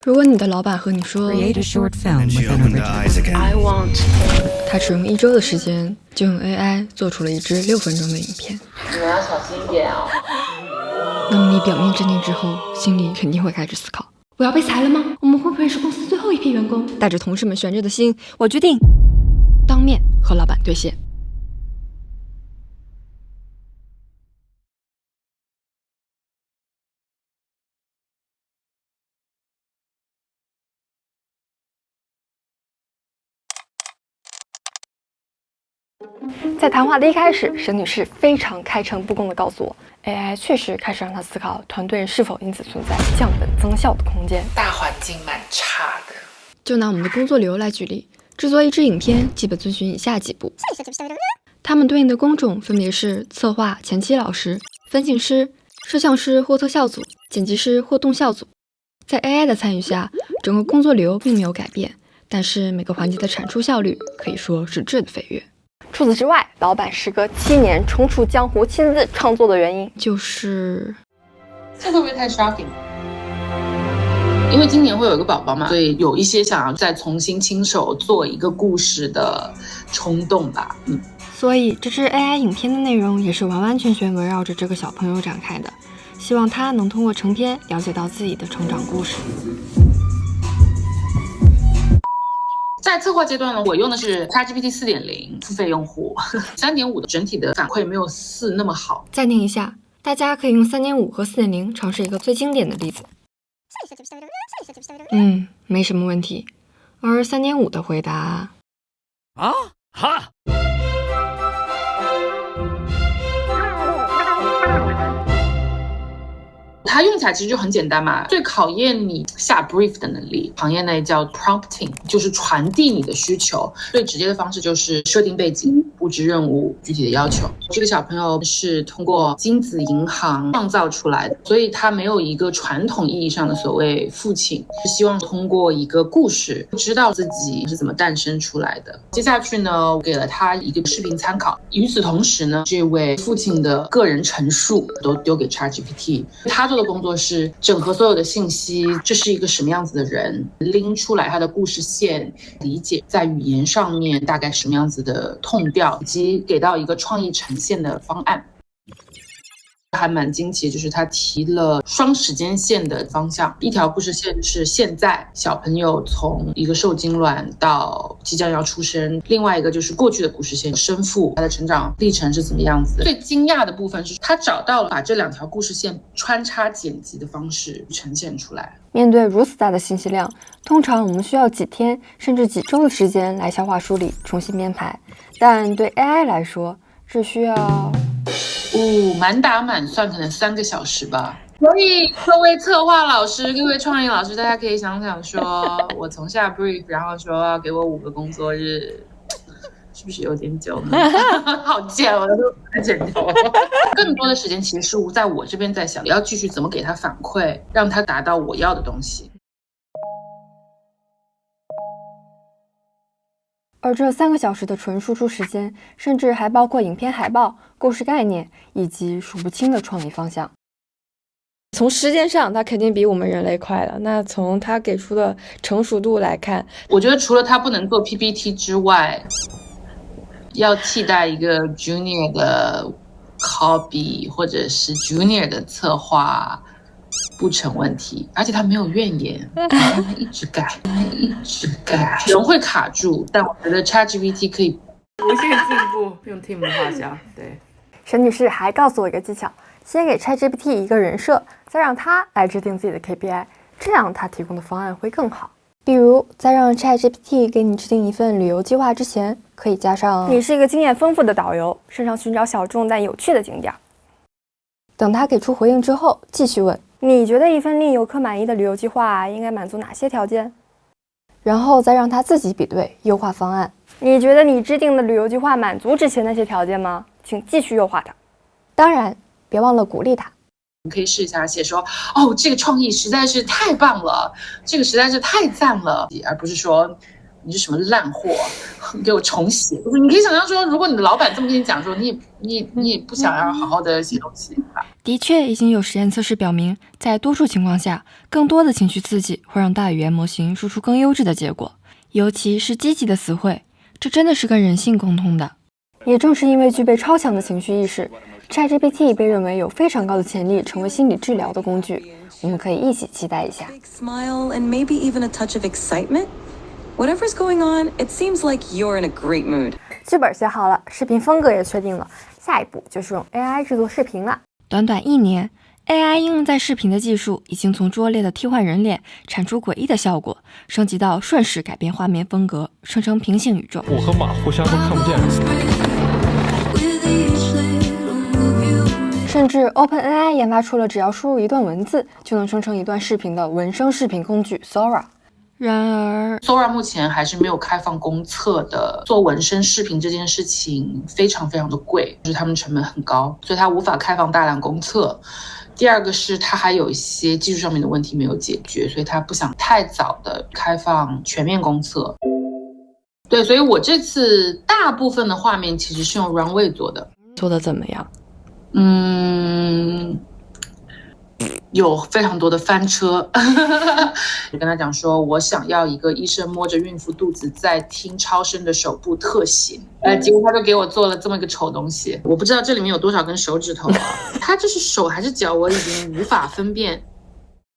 如果你的老板和你说 Create a short film And she with an opened her eyes original. again. I want 他只用1周的时间就用 AI 做出了一支6分钟的影片，你们要小心一点哦。那么你表面镇定之后，心里肯定会开始思考：我要被裁了吗？我们会不会是公司最后一批员工？带着同事们悬着的心，我决定当面和老板兑现。在谈话的一开始，沈女士非常开诚布公地告诉我 ，AI 确实开始让她思考团队是否因此存在降本增效的空间。大环境蛮差的。就拿我们的工作流来举例，制作一支影片基本遵循以下几步。它们对应的工种分别是策划前期老师、分镜师、摄像师或特效组、剪辑师或动效组。在 AI 的参与下，整个工作流并没有改变，但是每个环节的产出效率可以说是质的飞跃。除此之外，老板时隔7年重出江湖亲自创作的原因，就是这会不会太 shocking？ 因为今年会有一个宝宝嘛，所以有一些想要再重新亲手做一个故事的冲动吧。所以这支 AI 影片的内容也是完完全全围绕着这个小朋友展开的，希望他能通过成片了解到自己的成长故事。在策划阶段呢，我用的是 ChatGPT 4.0付费用户，3.5的整体的反馈没有4那么好。暂停一下，大家可以用3.5和4.0尝试一个最经典的例子。没什么问题。而3.5的回答哈！它用起来其实就很简单嘛，最考验你下 brief 的能力，行业内叫 prompting， 就是传递你的需求。最直接的方式就是设定背景、布置任务、具体的要求。这个小朋友是通过精子银行创造出来的，所以他没有一个传统意义上的所谓父亲，是希望通过一个故事知道自己是怎么诞生出来的。接下去呢，我给了他一个视频参考，与此同时呢，这位父亲的个人陈述都丢给 ChatGPT， 他做的工作是整合所有的信息，这是一个什么样子的人，拎出来他的故事线，理解在语言上面大概什么样子的痛调，以及给到一个创意呈现的方案。还蛮惊奇，就是他提了双时间线的方向，一条故事线是现在小朋友从一个受精卵到即将要出生，另外一个就是过去的故事线，生父他的成长历程是怎么样子的。最惊讶的部分是他找到了把这2条故事线穿插剪辑的方式呈现出来。面对如此大的信息量，通常我们需要几天甚至几周的时间来消化梳理、重新编排，但对 AI 来说，只需要满打满算可能3个小时吧。所以各位策划老师、各位创意老师，大家可以想想说，我从下 brief， 然后说要给我5个工作日，是不是有点久呢？好贱，我都把它剪掉了。更多的时间其实是在我这边在想，要继续怎么给他反馈，让他达到我要的东西。而这3个小时的纯输出时间，甚至还包括影片海报、故事概念以及数不清的创意方向。从时间上，它肯定比我们人类快了。那从它给出的成熟度来看，我觉得除了它不能做 PPT 之外，要替代一个 junior 的 copy 或者是 junior 的策划不成问题，而且他没有怨言，他一直改，人会卡住，但我觉得 ChatGPT 可以无限进步，用 Tim 的话讲，对。沈女士还告诉我一个技巧，先给 ChatGPT 一个人设，再让它来制定自己的 KPI， 这样它提供的方案会更好。比如，在让 ChatGPT 给你制定一份旅游计划之前，可以加上你是一个经验丰富的导游，擅长寻找小众但有趣的景点。等他给出回应之后，继续问你觉得一份令游客满意的旅游计划应该满足哪些条件？然后再让他自己比对优化方案。你觉得你制定的旅游计划满足之前那些条件吗？请继续优化它。当然，别忘了鼓励他。你可以试一下写说，这个创意实在是太棒了，这个实在是太赞了，而不是说你是什么烂货，你给我重写。就是你可以想象说，如果你的老板这么跟你讲说，你也不想要好好的写东西吧。的确，已经有实验测试表明，在多数情况下，更多的情绪刺激会让大语言模型输出更优质的结果，尤其是积极的词汇，这真的是跟人性共通的。也正是因为具备超强的情绪意识， ChatGPT 被认为有非常高的潜力成为心理治疗的工具。我们可以一起期待一下。Smile and maybe even a touch of excitement. Whatever's going on, it seems like you're in a great mood. 剧本写好了，视频风格也确定了，下一步就是用 AI 制作视频了。短短1年 ，AI 应用在视频的技术已经从拙劣的替换人脸产出诡异的效果，升级到瞬时改变画面风格，生成平行宇宙。我和马互相都看不见。甚至 OpenAI 研发出了只要输入一段文字就能生成一段视频的文生视频工具 Sora。然而 Sora 目前还是没有开放公测的。做纹身视频这件事情非常非常的贵，就是他们成本很高，所以它无法开放大量公测。第二个是它还有一些技术上面的问题没有解决，所以它不想太早的开放全面公测。对，所以我这次大部分的画面其实是用 Runway 做的。做的怎么样？有非常多的翻车。就跟他讲说，我想要一个医生摸着孕妇肚子在听超声的手部特写，结果他就给我做了这么一个丑东西。我不知道这里面有多少根手指头啊，他这是手还是脚，我已经无法分辨。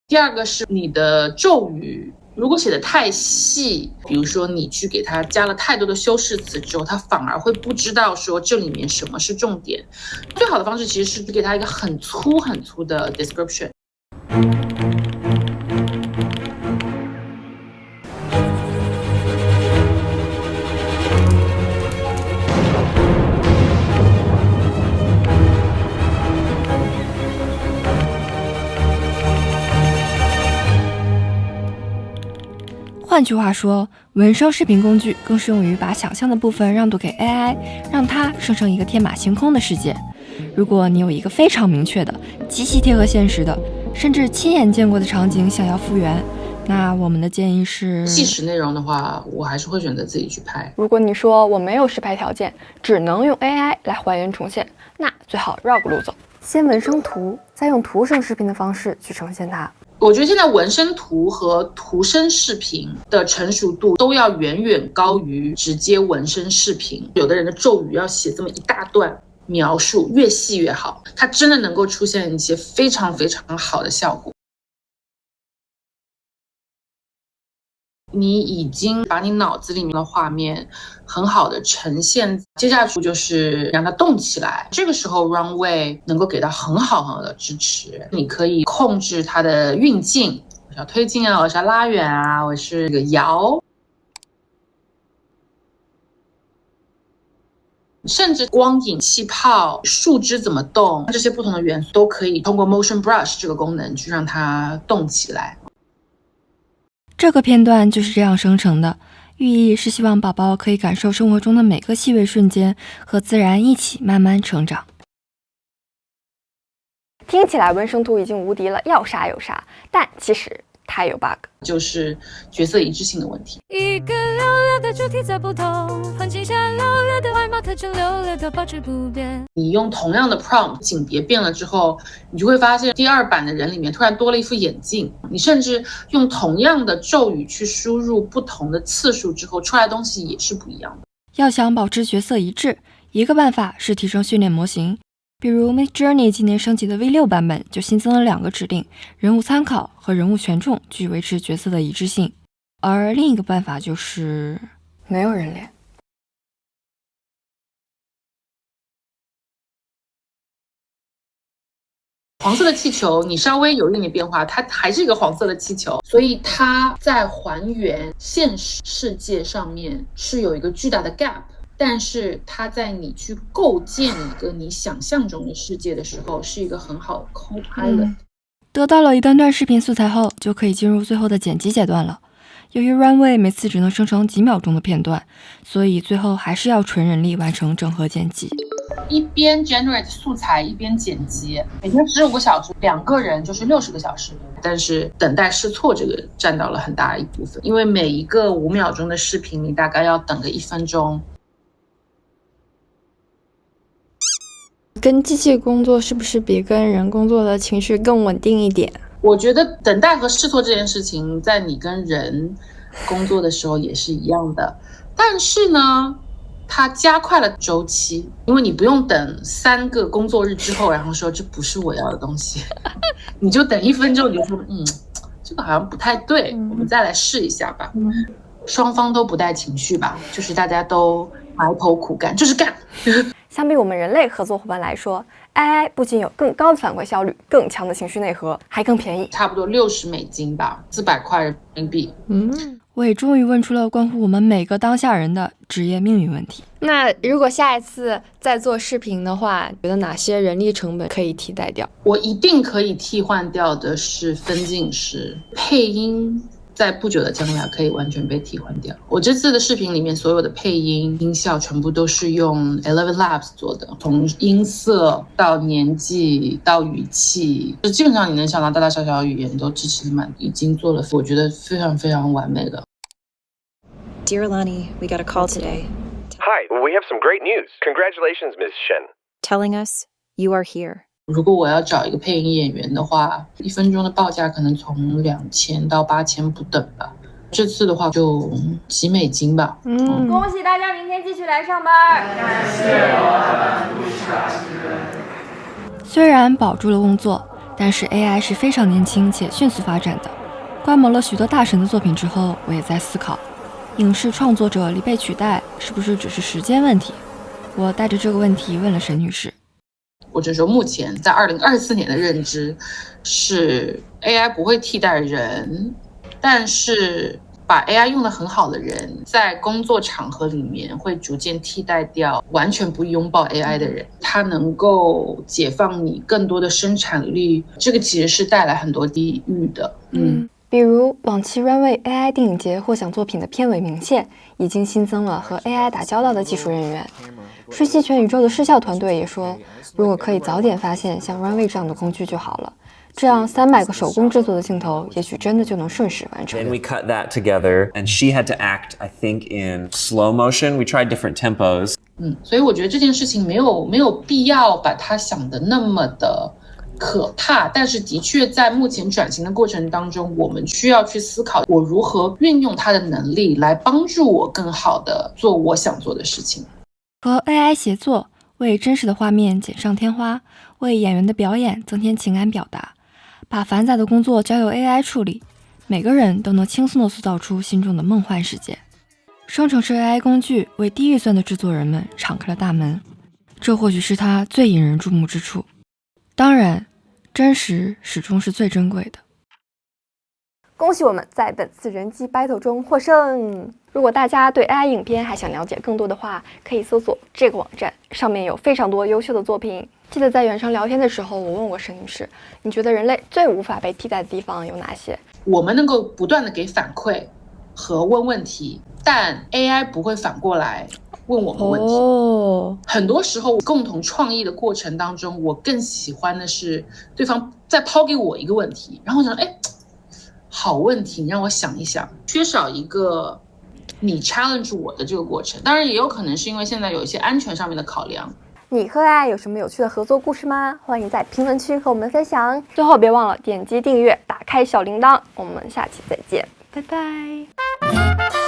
第二个是你的咒语如果写的太细，比如说你去给他加了太多的修饰词之后，他反而会不知道说这里面什么是重点。最好的方式其实是给他一个很粗很粗的 description。换句话说，文生视频工具更适用于把想象的部分让渡给 AI， 让它生成一个天马行空的世界。如果你有一个非常明确的、极其贴合现实的，甚至亲眼见过的场景想要复原，那我们的建议是，纪实内容的话，我还是会选择自己去拍。如果你说我没有实拍条件，只能用 AI 来还原重现，那最好绕个路走，先文生图，再用图生视频的方式去呈现它。我觉得现在文生图和图生视频的成熟度都要远远高于直接文生视频。有的人的咒语要写这么一大段描述，越细越好，它真的能够出现一些非常非常好的效果。你已经把你脑子里面的画面很好的呈现，接下去就是让它动起来。这个时候 Runway 能够给到很好的支持，你可以控制它的运镜，我是要推进啊，我是要拉远啊，我是这个摇，甚至光影、气泡、树枝怎么动，这些不同的元素都可以通过 Motion Brush 这个功能去让它动起来。这个片段就是这样生成的，寓意是希望宝宝可以感受生活中的每个细微瞬间，和自然一起慢慢成长。听起来文生图已经无敌了，要杀有杀，但其实它有 bug， 就是角色一致性的问题。一个流流的主题在不同环境下，流流的外貌特征流流的保持不变。你用同样的 prompt， 景别变了之后，你就会发现第二版的人里面突然多了一副眼镜。你甚至用同样的咒语去输入不同的次数之后，出来的东西也是不一样的。要想保持角色一致，一个办法是提升训练模型。比如 Midjourney 今年升级的 V6 版本就新增了2个指令，人物参考和人物权重，去维持角色的一致性。而另一个办法就是没有人脸。黄色的气球你稍微有一点点变化，它还是一个黄色的气球，所以它在还原现实世界上面是有一个巨大的 gap， 但是它在你去构建一个你想象中的世界的时候，是一个很好的 co-pilot。得到了一段视频素材后，就可以进入最后的剪辑阶段了。由于 Runway 每次只能生成几秒钟的片段，所以最后还是要纯人力完成整合剪辑。一边 generate 素材一边剪辑，每天15个小时，2个人就是60个小时。但是等待试错这个占到了很大一部分，因为每一个5秒钟的视频，你大概要等个1分钟。跟机器工作是不是比跟人工作的情绪更稳定一点？我觉得等待和试错这件事情，在你跟人工作的时候也是一样的，但是呢，它加快了周期，因为你不用等3个工作日之后，然后说这不是我要的东西，你就等1分钟，你就说这个好像不太对，我们再来试一下吧。双方都不带情绪吧，就是大家都埋头苦干，就是干。相比我们人类合作伙伴来说 ，AI 不仅有更高的反馈效率、更强的情绪内核，还更便宜，差不多$60吧，400块人民币。我也终于问出了关乎我们每个当下人的职业命运问题。那如果下一次再做视频的话，觉得哪些人力成本可以替代掉？我一定可以替换掉的是分镜师、配音，在不久的将来可以完全被替换掉。我这次的视频里面所有的配音、音效全部都是用 Eleven Labs 做的，从音色到年纪到语气，就基本上你能想到大大小小的语言都支持满，已经做了，我觉得非常非常完美的。Dear Lonnie, we got a call today. Hi, we have some great news. Congratulations, Ms. Shen. Telling us you are here. 如果我要找一个配音演员的话，1分钟的报价可能从2000到8000不等吧。这次的话就几美金吧。恭喜大家明天继续来上班。虽然保住了工作，但是 AI 是非常年轻且迅速发展的。观摩了许多大神的作品之后，我也在思考，影视创作者离被取代是不是只是时间问题？我带着这个问题问了沈女士。或者说目前在2024年的认知是 AI 不会替代人，但是把 AI 用得很好的人在工作场合里面会逐渐替代掉完全不拥抱 AI 的人，它能够解放你更多的生产力，这个其实是带来很多地域的。比如往期 Runway AI 电影节获奖作品的片尾明线已经新增了和 AI 打交道的技术人员。瞬息全宇宙的视效团队也说，如果可以早点发现像 Runway 这样的工具就好了，这样300个手工制作的镜头也许真的就能瞬时完成。 And we cut that together, and she had to act, I think, in slow motion. We tried different tempos. 所以我觉得这件事情没有必要把它想得那么的可怕，但是的确在目前转型的过程当中，我们需要去思考我如何运用它的能力来帮助我更好的做我想做的事情。和 AI 协作，为真实的画面锦上添花，为演员的表演增添情感表达，把繁杂的工作交由 AI 处理，每个人都能轻松地塑造出心中的梦幻世界。生成式 AI 工具为低预算的制作人们敞开了大门，这或许是它最引人注目之处。当然，真实始终是最珍贵的。恭喜我们在本次人机 battle 中获胜！如果大家对 AI 影片还想了解更多的话，可以搜索这个网站，上面有非常多优秀的作品。记得在远程聊天的时候，我问过沈女士，你觉得人类最无法被替代的地方有哪些？我们能够不断的给反馈和问问题，但 AI 不会反过来问我们问题。很多时候共同创意的过程当中，我更喜欢的是对方再抛给我一个问题，然后我想好问题，你让我想一想，缺少一个你 challenge 我的这个过程。当然也有可能是因为现在有一些安全上面的考量。你和 AI 有什么有趣的合作故事吗？欢迎在评论区和我们分享。最后别忘了点击订阅，打开小铃铛，我们下期再见，拜拜。